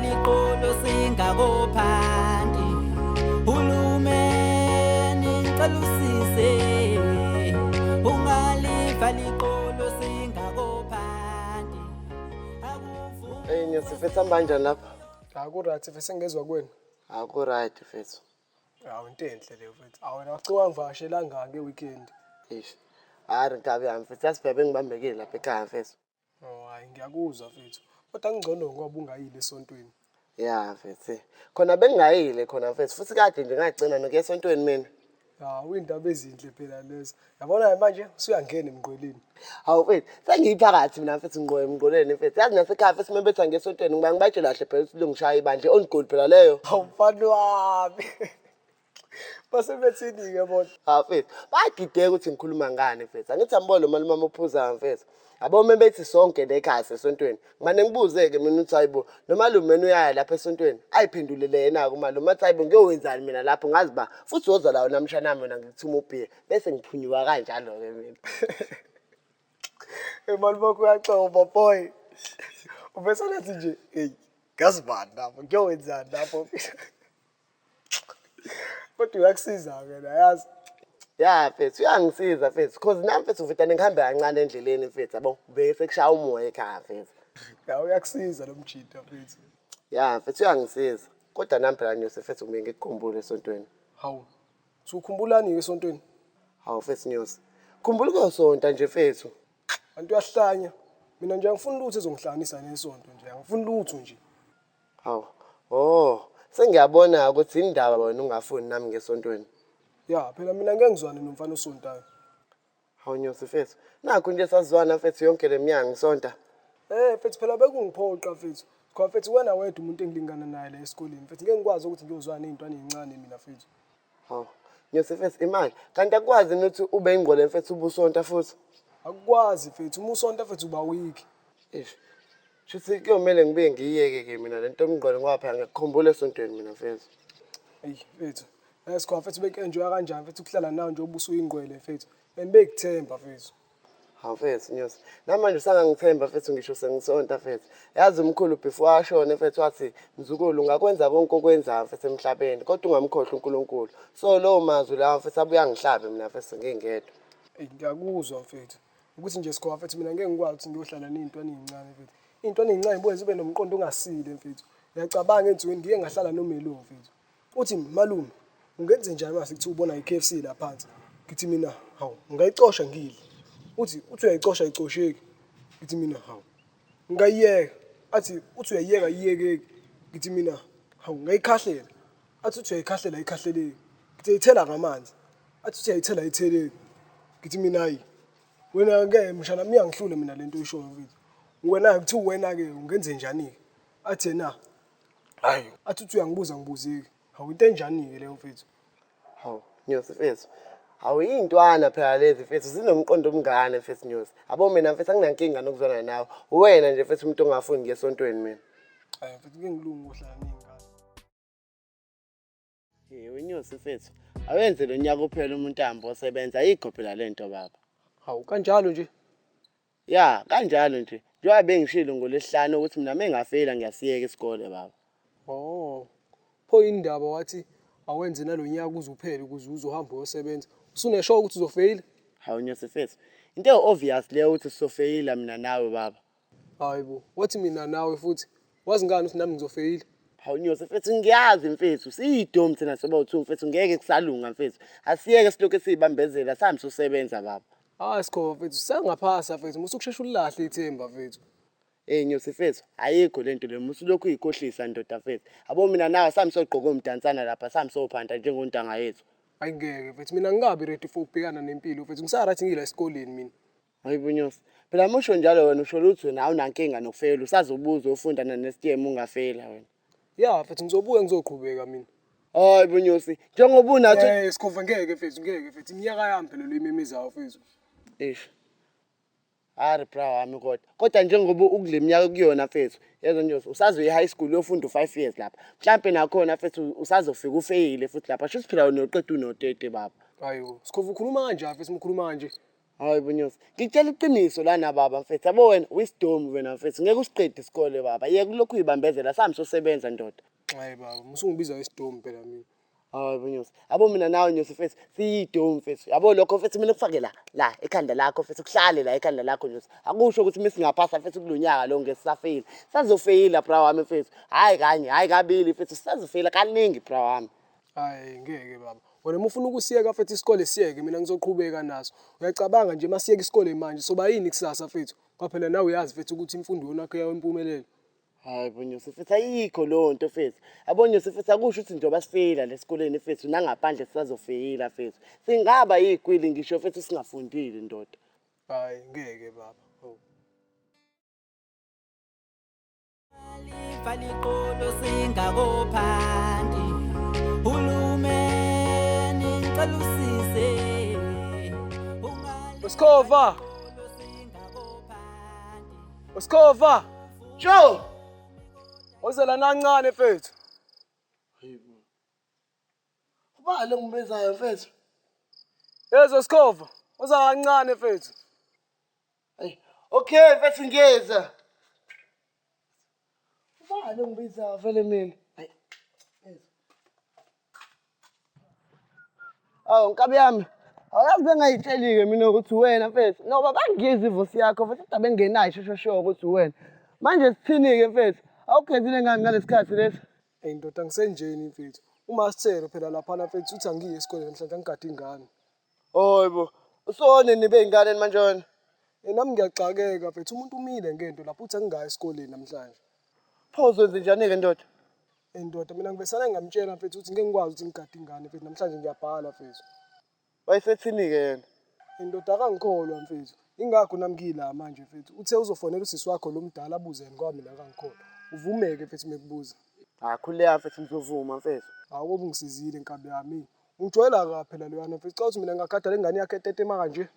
liqolo singakophanti hulumeni ngicela usise ungaliva liqolo singakophanti Hey Nyosifethu kanjani lapha? Akurathi mfethu sengezwe kwenu. Akuright mfethu. Hawu into enhle leyo mfethu. Awu wena wacika ngivashela ngake weekend. Eish. Ari nkabi yami mfethu yasibhebe ngibambekile lapha ekhaya mfethu. Oh hayi ngiyakuzwa mfethu. Kodwa ngcono ngoba ungayile esontweni. Ya mfethu. Khona bengayile khona mfethu futhi kade nje ngagcina nokuya esontweni mina. Hawu indaba ezinhle phela lezo. Yabona manje usuyangena emgqoleni. Hawu mfethu sengiyiphakathi mina mfethu emgqoleni mfethu. Yazi nasekhaya mfethu mebetha ngesontweni ngiba ngibatshela kahle phela ukuthi ngishaya ibandla on goal phela leyo. Hawu mfana wami. Basebethini ke bona. Hawu mfethu bayadideka ukuthi ngikhuluma ngani mfethu. Angithi ambolo mama uphuza mfethu. Abo mebethi sonke lekhaya esontweni. Ngimane ngibuze-ke mina uthi hayibo nomalume uyaya lapha esontweni. Ayiphendulele yena kumalume athi hayibo ngiyowenzani mina lapho ngazi ba futhi woza lawo namhlanje mina ngikuthuma ubhiye bese ngiphunyuka kanjalo-ke mina. Emali bakho uyacoba boy. Ubesanathi nje hey ngazi bani lapho ngiyowenzani lapho. Kodwa uyakusiza-ke la yazi. Ya mfethu uyangisiza mfethu cause nami mfethu uvitane ngihambe kancane endleleni mfethu yabo bese kushaya umoya ekhaya mfethu. Ya uyakusiza lo mjida mfethu. Ya mfethu uyangisiza kodwa nami phela Nyosi mfethu kumbe ngikukhumbule esontweni. Hawu. Usukhumbulani esontweni? Hawu mfethu Nyosi. Khumbula ukuyosonta nje mfethu. Antu uyahlanya. Mina nje angifuni lutho ezongihlanganisa nesonto nje. Angifuni lutho nje. Hawu. Oh, sengiyabona ukuthi indaba wena ungafuni nami ngesontweni. Ya, phela mina ngeke ngizwane nomfana osontayo. Hawu Nyosi mfethu. Nakho nje sazwana mfethu yonke leminyango ngisonta. Mfethu phela bekungiphoqa mfethu. Kwa mfethu wena wedwa umuntu engilingana naye la esikoleni. Mfethu ngeke ngikwazi ukuthi ngiyozwana nezintwana ezincane mina mfethu. Hawu. Nyosi mfethu imali. Kanti akwazi ukuthi ube ingqole mfethu ubusonta futhi. Akukwazi mfethu uma usonta mfethu uba weak. Eish. Shuthi kuyomela ngibuye ngiyeke mina lento omngqole ngoba phela ngikukhumbula esontweni mina mfethu. Hey mfethu. Esikho mfethu bekenjoya kanjani mfethu ukuhlala nawe nje ubuso uyingqwele mfethu. Bengikuthemba mfethu. Hawu mfethu Nyosi. Namanje usangangithemba mfethu ngisho sengisonta mfethu. Yazi umkhulu before ashone mfethu wathi mzukulu ungakwenza konke okwenzayo mfethu emhlabeni kodwa ungamkhohlwa uNkulunkulu. So lo mazwi lawo mfethu abuya ngihlabe mina mfethu ngingedwa. Ngiyakuzwa mfethu. Ukuthi nje sikho mfethu mina ngeke ngikwazi ukuthi ngiyohlala nezintwana ezincane mfethu. Izintwana ezincane zibuye zibe nomqondo ongasile mfethu. Ngiyacabanga ensukwini ngike ngahlala nomelo mfethu. Uthi malume ungenze njani mase kuthi ubona iKFC la phansi. Ngithi mina hawu ngayicosha ngile. Uthi uyayicosha ayicosheki. Ngithi mina hawu ngayiyeka. Athi uthi uyayiyeka iyekeki. Ngithi mina hawu ngayikhahlela. Athi uthi uyayikhahlela ayikhahleleki. Ngithi ayithela ngamanzi. Athi uthi ayithela ayitheleki. Ngithi mina hayi wena ke mshana mina ngihlule mina lento oyishoyo mfethu. Wena kuthi wena ke ungenze njani ke? Athi na hayi athi uthi uyangibuza ngibuzike. Hawu into enjani ke leyo mfethu? Hawu Nyosi mfethu. Hawu intwana phela lezi mfethu zinomqondo omngane mfethu Nyosi. Abo mina mfethu anginankinga nokuzwana nawe. Wena nje mfethu umuntu ongafuni ngesontweni mina. Hayi mfethu ngeke ngilunge ukuhlala nezingane. Hey Nyosi mfethu. Awenze lo nyaka uphela umuntu ambo osebenza ayikho phela lento baba. Hawu kanjalo nje. Ya, kanjalo nje. Njengoba bengishilo ngolesihlanu ukuthi mina mengafeyila ngiyasiyeka isikole baba. Oh. Pho indaba wathi awenze nalonyaka uzuphele ukuze uzohamba uyosebenza. Usuneshow ukuthi uzofeyila? Hawu Nyosi mfethu. Into obvious leyo ukuthi sizofeyila mina nawe baba. Hayibo, wathi mina nawe futhi wazi ngani ukuthi nami ngizofeyila? Hawu Nyosi mfethu ngiyazi mfethu. Siyidomi thina soba-2 mfethu ngeke kusalunga mfethu. Asiyeke silokho sibambezela sambe sosebenza baba. Hayi sikho mfethu, sangaphasa mfethu, musukushesha ulahle ithemba mfethu. Nyosi mfethu, ayikho lento le musulokhu uyikhohlisa ndoda mfethu. Abo mina nawe sami sogqoka umdansana lapha sami sophanda njengontanga yethu. Hayi ngeke mfethu, mina ngikabi ready for ukubhekana nempilo mfethu. Ngisarathi ngila esikoleni mina. Hayibo Nyosi. Phela musho njalo wena usho ukuthi wena awunankinga nokufeyila usazobuza ufunda nanesTM ungafeyila wena. Ya mfethu ngizobuya ngizoqhubeka mina. Hayibo Nyosi, njengoba unathi Sikhova ngeke mfethu, ngeke mfethu. Iminyaka yami phela lo imemezayo mfethu. Eish. Ari bra wami kodwa njengoba ukule minyaka kuyona mfethu yezo Nyosi usazoya e-high school uyofunda u5 years lapha mhlambe nakhona mfethu usazofika ufeyile futhi lapha sho siphila unoqeda uno30 baba. Hayibo sikhova ukhuluma kanjani mfethu ukhuluma kanje? Hayi Bunyosi, ngitshela iqiniso lana baba mfethu. Yabo wena wisdom wena mfethu. Ngeke usiqede isikole baba. Yeke lokhu uyibambezela sami sosebenza ndoda. Hayi baba, musungibiza isidom phela mina. Hayi Bunyosi. Yabo mina nawe Nyosi mfethu siyidom mfethu. Yabo lokho mfethu mina kufake la ekhanda lakho mfethu kuhlale la ekhanda lakho Nyosi. Akusho ukuthi misingapasa mfethu kulonyaka lo ngesafeyila. Sazofeyila bra wami mfethu. Hayi kanye, hayi kabili mfethu sazofeyila kaningi bra wami. Hayi ngeke baba. Wena uma ufuna ukusiyeka mfethu isikole siyeke, mina ngizoqhubeka naso. Uyacabanga nje masiyeka isikole manje soba yini kusasa mfethu? Kwaphela nawe uyazi mfethu ukuthi imfundo yona yakho yawempumelelo. Hayi Bunyosi mfethu ayikho lo nto mfethu. Yabo Nyosi mfethu akusho ukuthi njengoba sifeyila lesikoleni mfethu nangaphandle sisazofeyila mfethu. Singaba yigwili ngisho mfethu singafundile ndoda. Hayi ngeke baba. Oh. Valikolo singakophandi hulumeni ngicela usise Wesikhova, Wesikhova. Joe. Ozela nancane mfethu. Hayibo. Kuba lo ngibezayo mfethu. Yezo Wesikhova. Oza kancane mfethu. Hey, okay mfethu ngiyeza. Kuba lo ngibezayo vele mina. Hayi. Awu nkabi yami. Awuyazi bengayitsheli-ke mina ukuthi wena mfethu. Ngoba bangiyiza ivosi yakho mfethu kodwa bengenayo shosho ukuthi wena. Manje sithini-ke mfethu? Awukhethile ngani ngalesikhathi lesi? Hey ndoda ngisenjeni mfethu. Uma sithelo phela lapha mfethu uthi angiye esikoleni namhlanje angigade ingane. Hoyibo. Usone nibe ingane manje wena. Nami ngiyaxakeka mfethu, umuntu umile ngento lapho uthi angingayi esikoleni namhlanje. Pho uzwenze njani-ke ndoda? Ndoda mina ngibesana ngamtshela mfethu ukuthi ngeke ngikwazi ukuthi ngigade ingane mfethu namhlanje ngiyabhala mfethu. Wayesethini-ke yena? Ndoda akangikholwa mfethu. Ingakho nami ngila manje mfethu. Uthe uzofonela usisi wakho lo mdala abuzeni ngoba mina akangikholwa. Uvumeke mfethu mekubuza. Khuleka mfethu ngizovuma mfethu. Hawu ubungisizile nkabi yami. Ungijwayela ka phela loyana mfethu. Xa uthi mina ngagada lengane yakhe etetema kanje.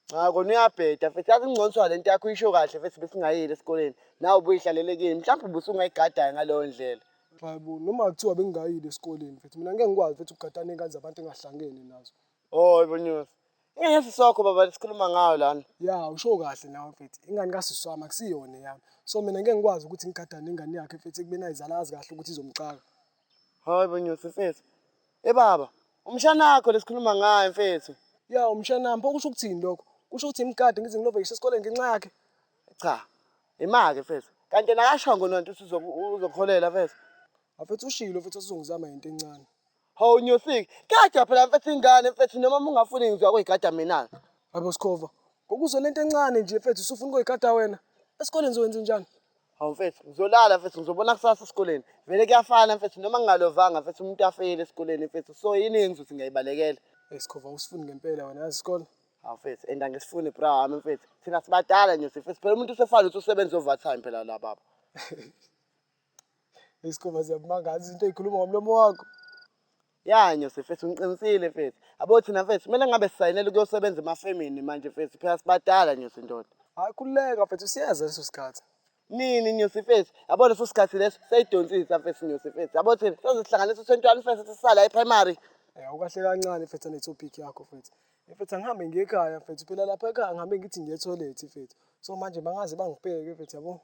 Kona uyabheda mfethu. Yazi ingcono lento yakho uyisho kahle mfethu besingayile esikoleni. Nawe ubuyihlalele kini. Mhlawumbe ubusungayigadayo ngaleyo ndlela. Hayibo, noma kuthiwa bengingayile esikoleni mfethu. Mina ngeke ngikwazi mfethu ukugadana nezingane zabantu engahlangene nazo. Hoyibo Nyosi. Ingeke sisokho baba lesikhuluma ngayo lana. Ya, usho kahle nawe mfethu. Ingane kasisi wami akusiyona yami. So mina ngeke ngikwazi ukuthi ngigadane nengane yakhe mfethu ekubeni ayizalazi kahle ukuthi izomcaka. Hayibo Nyosi mfethu. Baba, umshana wakho lesikhuluma ngayo mfethu. Ya, umshanami, pho kusho ukuthini lokho? Kusho ukuthi imgadi ngize ngilove ngisho esikoleni ngenxa yakhe. Cha. Imake mfethu. Kanti nakashongo nonto uzokholela mfethu. Afethu ushilo mfethu sizongizama into encane. Hawu Nyosi, kade phela mfethu ingane mfethu noma ungafuni ngizwa kuyigada mina. Hayibo Sikhova. Ngokuzwe lento encane nje mfethu usufuna ukuyigada wena. Esikoleni zowenza njani? Hawu mfethu, ngizolala mfethu ngizobona kusasa esikoleni. Vele kuyafana mfethu noma ngingalovanga mfethu umuntu afeyile esikoleni mfethu. So yini engizothi ngiyayibalekela? Sikhova usifuni ngempela wena yazi isikole. Hawu mfethu, enda ngisifuni bra wami mfethu. Thina sibadala Nyosi mfethu. Phela umuntu usefana ukuthi usebenza overtime phela la baba. Sikhova ziyabumangaza izinto ezikhuluma ngomlomo wakho. Ya Nyosi mfethu ngiqinisile mfethu. Abo thina mfethu kumele ngabe sisayinela ukuyosebenza emafemini manje mfethu. Phela sibadala Nyosi ndoda. Hayi khululeka mfethu siyeza leso sikhathi. Nini Nyosi mfethu? Yabo leso sikhathi leso sayidonsisa mfethu Nyosi mfethu. Yabo thina sezihlanganisa u21 mfethu sisala eprimary. Awukahle kancane mfethu netopic yakho mfethu. Mfethu angihambe ngiye ekhaya mfethu phela lapha ekhaya ngihambe ngithi ngiye etoilet mfethu. So manje bangaze bangibheke mfethu yabo.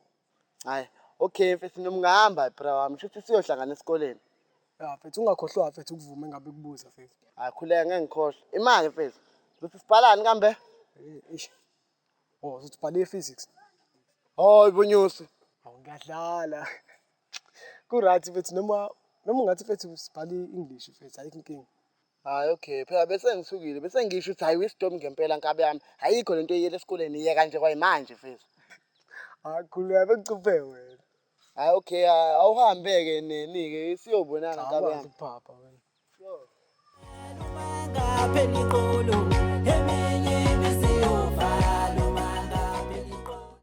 Hayi, okay mfethu noma ungahamba bra wami, shuthi siyohlangana esikoleni. Ya mfethu ungakhohlwa mfethu ukuvume ngabe kubuza mfethu. Khuleka ngeke ngikhohle. Imali mfethu. Uthi sibhalani kambe? Ish. Oh, uthi bhale physics. Hayibo Nyosi. Awu ngiyadlala. Kuright mfethu noma ungathi mfethu sibhale English mfethu ayikho inkinga. Hayi okay, phela bese ngisukile. Bese ngisho ukuthi hayi wisdom ngempela nkabi yami. Ayikho lento eyele esikoleni iyeka nje kwayimanje mfethu. Khuleka bengicuphe wena. Hayi okay, awuhambe-ke neni-ke siyobonana nkabi yami. Papa wena. Mangapheli xolo eminye besiyovala mangapheli xolo.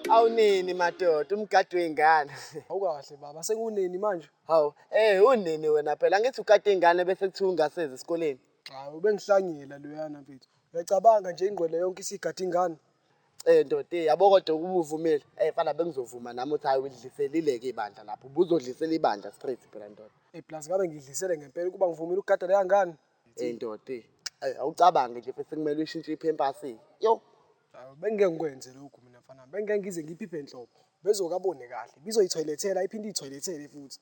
Awunini madoda, umgadi wey'ngane. Awukahle baba, sengunini manje? Hawu, unini wena phela. Angithi ugade ingane bese kuthiwa ungasezi esikoleni. Hawu bengihlangela loyana mfethu. Uyacabanga nje ingqwele yonke isigada ingane. Ndoda, yabo kodwa ukuba uvumile. Fana bengizovuma nami uthi hayi udliselile-ke ibandla lapho. Ubuzodlisela ibandla straight phela ndoda. Plus ngabe ngidlisele ngempela ukuba ngivumile ukugada leya ngane. Ndoda, awucabange nje futhi kumele uyishintshe iphempasi. Yo. Hawu bengeke ngikwenze lokhu mina mfana. Bengeke ngize ngiphiphe enhlobo. Bezokabone kahle. Bizoyithoyilethela iphinde iyithoyilethele futhi.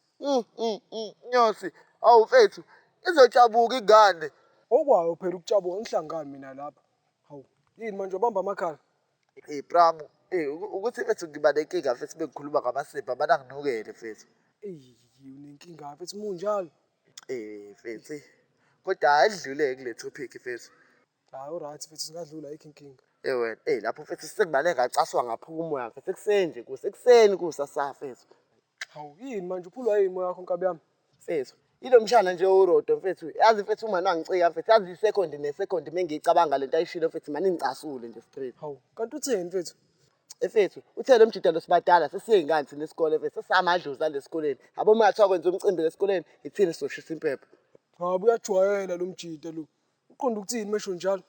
Nyosi, awu mfethu, izojabuka ingane. Okwayo phela ukujabuka ngihlangani mina lapha. Hawu, yini manje ubamba amakhala? Bramu, ukuthi mfethu ngiba nenkinga mfethu bengikhuluma ngamasipho abananginukele mfethu. Unenkinga mfethu munjalo. Mfethu. Kodwa ayidlule kule topic mfethu. Hayi alright mfethu singadlula ayikho inkinga. Wena, lapho mfethu sekubale ngacaswa ngaphuka umoya mfethu ekuseni kusekuseni kusasa mfethu. Hawu yini manje uphulwa yini moya yakho nkabi yami? Mfethu, ilo mshana nje uRodo mfethu. Yazi mfethu uma nangicika mfethu, yazi isecond nesecond mengicabanga lento ayishilo mfethu manje ngicasule nje straight. Hawu, kanti utheni mfethu? Mfethu, uthe lo mjidalo sibadala sesiyengane thina esikoleni mfethu, sesamadlozi ala esikoleni. Yabo uma kuthiwa kwenza umcimbi esikoleni, ithini soshisa impepho. Hawu uyajwayela lo mjida lo. Uqonda ukuthini mesho njalo?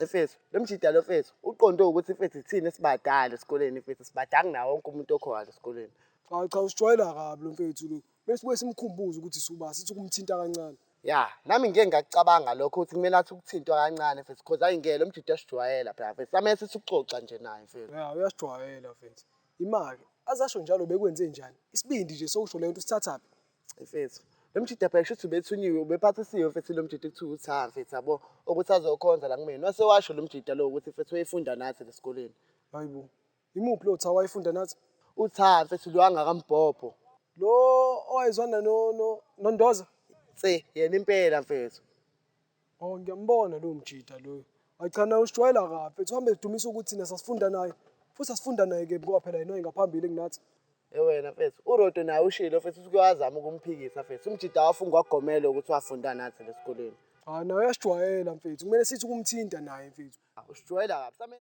Mfethu, lo mjidalo mfethu, uqonde ukuthi mfethu ithini esibadala esikoleni mfethu, sibadanga nawo wonke umuntu okhona esikoleni. Cha usijwayela kabi lo mfethu lo. Bese kuye simkhumbuze ukuthi suba sithi ukumthinta kancane. Ya, nami ngeke ngakucabanga lokho ukuthi kumele athi ukuthintwa kancane mfethu, because ayingeke lo mjida asijwayela phela mfethu. Samele sithi ukuxoxa nje naye mfethu. Ya uyasijwayela mfethu. Imake, azasho njalo bekwenze njani? Isibindi nje sokusho le nto sithathaphi. Mfethu, lo mjida phela kusho ukuthi ubethunyiwe, ubephathisiwe mfethu lo mjida kuthiwa utha mfethu yabo ukuthi azokhonza la kumina. Wase washo lo mjida lo ukuthi mfethu uyifunda nathi esikoleni. Hayibo. Imuphi lo thawa wayifunda nathi? Utha mfethu lo angakambhobho. Lo owayezwana noNdoza. Yena impela mfethu. Oh ngiyambona lo mjida lo. Acha na usijwayela kabi mfethu uhambe edumisa ukuthi thina sasifunda naye. Futhi sasifunda naye ke ngoba phela yena ngaphambili kunathi. Wena mfethu, uRodo naye ushilo mfethu ukuthi kuyazama ukumphikisa mfethu. Umjida wafunga wagomela ukuthi wafunda nathi esikoleni. Naye uyasijwayela mfethu. Kumele sithi ukumthinta naye mfethu. Usijwayela kabi.